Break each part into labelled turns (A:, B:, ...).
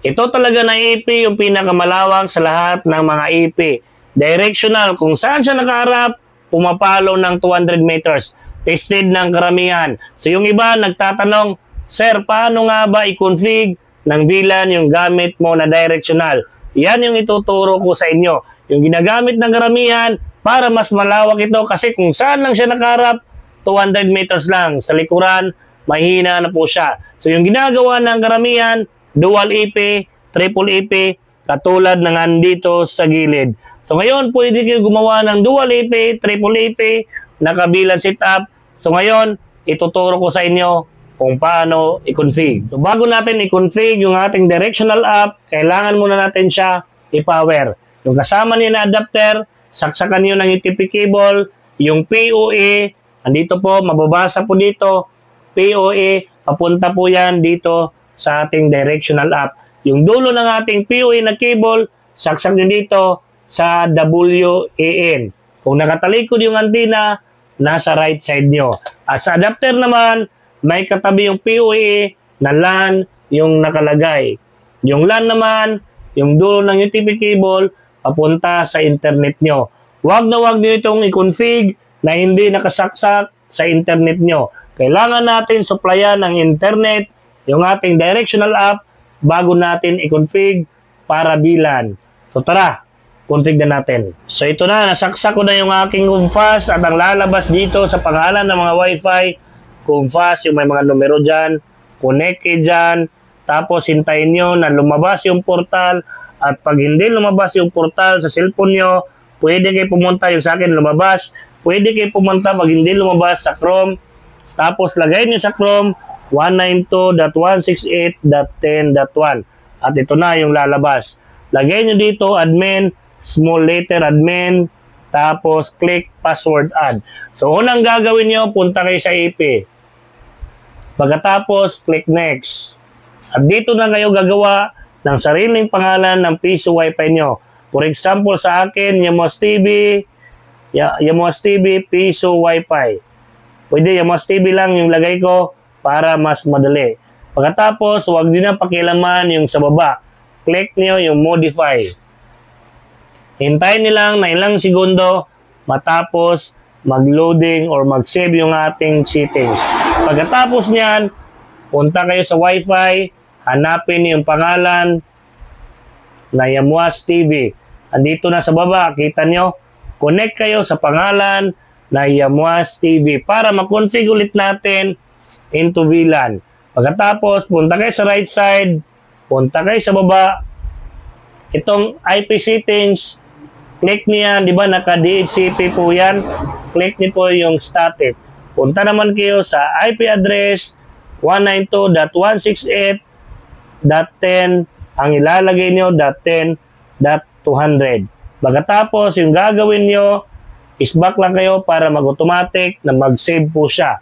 A: Ito talaga na IP, yung pinakamalawak sa lahat ng mga IP. Directional, kung saan siya nakaharap, pumapalo ng 200 meters. Tested ng karamihan. So yung iba nagtatanong, Sir, paano nga ba i-config ng VLAN yung gamit mo na directional? Yan yung ituturo ko sa inyo. Yung ginagamit ng karamihan para mas malawak ito kasi kung saan lang siya nakaharap, 200 meters lang. Sa likuran, mahina na po siya. So yung ginagawa ng karamihan, dual IP, triple IP, katulad ng andito sa gilid. So ngayon, pwede kayo gumawa ng dual IP, triple IP, naka-VLAN setup. So ngayon, ituturo ko sa inyo kung paano i-config. So bago natin i-config yung ating directional app, kailangan muna natin siya i-power. Yung kasama niya na adapter, saksakan nyo ng UTP cable, yung PoE, andito po, mababasa po dito, PoE, papunta po yan dito sa ating directional app. Yung dulo ng ating PoE na cable, saksak nyo dito sa WAN. Kung nakatalikod yung antenna, nasa right side nyo. At sa adapter naman, may katabi yung PoE na LAN yung nakalagay. Yung LAN naman, yung dulo ng UTP cable, papunta sa internet nyo. Huwag na huwag nyo itong i-config na hindi nakasaksak sa internet nyo. Kailangan natin supplyan ng internet yung ating directional app bago natin i-config para VLAN. So tara, config na natin. So ito na, nasaksak ko na yung aking COMFAS at ang lalabas dito sa pangalan ng mga Wi-Fi, COMFAS, yung may mga numero dyan, connect dyan, tapos hintayin nyo na lumabas yung portal at pag hindi lumabas yung portal sa cellphone nyo, pwede kayo pumunta, yung sa akin lumabas, pwede kayo pumunta pag hindi lumabas sa Chrome, tapos lagay nyo sa Chrome 192.168.10.1 at ito na yung lalabas. Lagay nyo dito admin, small letter admin, tapos click password add. So unang gagawin nyo, punta kayo sa IP. Pagkatapos, click next. At dito na kayo gagawa ng sariling pangalan ng piso Wi-Fi nyo. For example, sa akin, Yamos TV, piso Wi-Fi. Pwede Yamos TV lang yung lagay ko para mas madali. Pagkatapos, huwag din na pakialaman yung sa baba. Click niyo yung modify. Hintayin nilang na ilang segundo matapos mag-loading or mag-save yung ating settings. Pagkatapos niyan, punta kayo sa Wi-Fi, hanapin yung pangalan na Yamos TV. Andito na sa baba, kita nyo, connect kayo sa pangalan na Yamos TV para ma-configure ulit natin into VLAN. Pagkatapos, punta kayo sa right side, punta kayo sa baba, itong IP settings, click niyan, di ba naka-DHCP po yan, click niyo po yung static. Punta naman kayo sa IP address 192.168.10, ang ilalagay nyo .10.200. Pagkatapos, yung gagawin nyo, is back lang kayo para mag-automatic na mag-save po siya.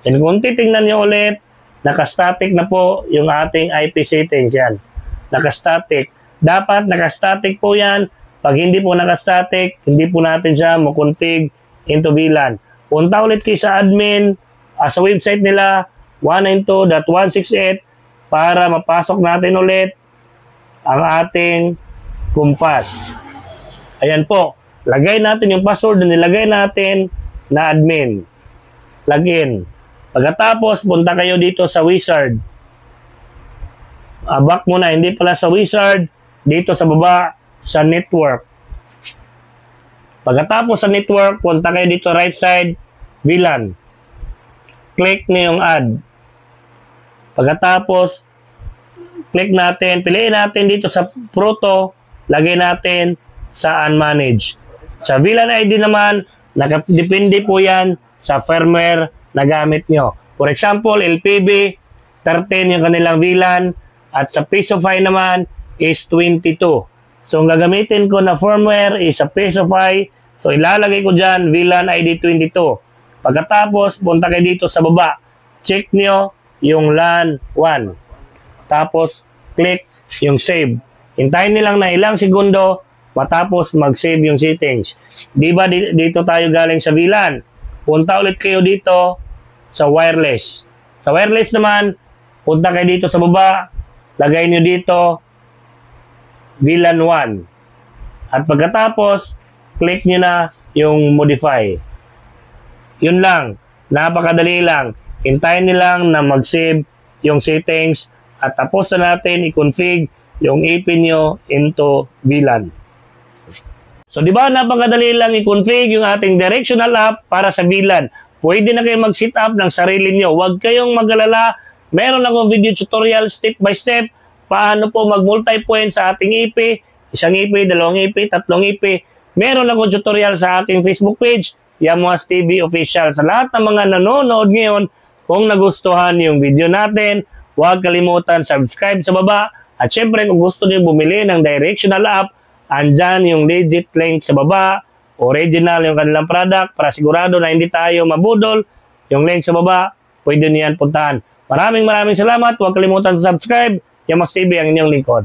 A: And kung titingnan nyo ulit, naka-static na po yung ating IP settings yan. Naka-static. Dapat naka-static po yan. Pag hindi po naka-static, hindi po natin siya mo-config into VLAN. Punta ulit kayo sa admin, sa website nila, 192.168 para mapasok natin ulit ang ating COMFAS. Ayan po. Lagay natin yung password na nilagay natin na admin. Login. Pagkatapos, punta kayo dito sa wizard. Back muna, hindi pala sa wizard, dito sa baba, sa network. Pagkatapos sa network, punta kayo dito right side, VLAN. Click niyo yung add. Pagkatapos, click natin, piliin natin dito sa Proto, lagay natin sa unmanage. Sa VLAN ID naman, nakadepende po yan sa firmware na gamit nyo. For example, LPB, 13 yung kanilang VLAN, at sa Pisofy naman is 22. So, ang gagamitin ko na firmware is sa Pisofy. So, ilalagay ko dyan, VLAN ID 22. Pagkatapos, punta kayo dito sa baba. Check nyo yung LAN 1. Tapos, click yung save. Hintayin nilang na ilang segundo matapos mag-save yung settings. Di ba dito tayo galing sa VLAN? Punta ulit kayo dito sa wireless. Sa wireless naman, punta kayo dito sa baba, lagay nyo dito VLAN 1. At pagkatapos, click nyo na yung modify. Yun lang. Napakadali lang. Hintayin nyo lang na mag-save yung settings at tapos na natin i-config yung IP nyo into VLAN. So, di ba napakadali lang i-config yung ating directional app para sa VLAN. Pwede na kayo mag-set up ng sarili nyo. Huwag kayong mag-alala. Meron akong video tutorial step by step paano po mag-multi-point sa ating IP. Isang IP, dalawang IP, tatlong IP. Meron akong tutorial sa aking Facebook page, Yamuas TV Official. Sa lahat ng mga nanonood ngayon, kung nagustuhan yung video natin, huwag kalimutan subscribe sa baba. At syempre, kung gusto niyo bumili ng directional app, andyan yung legit link sa baba, original yung kanilang product para sigurado na hindi tayo mabudol. Yung link sa baba, pwede niyan puntahan. Maraming salamat. Huwag kalimutan subscribe. Yamuas TV ang inyong lingkod.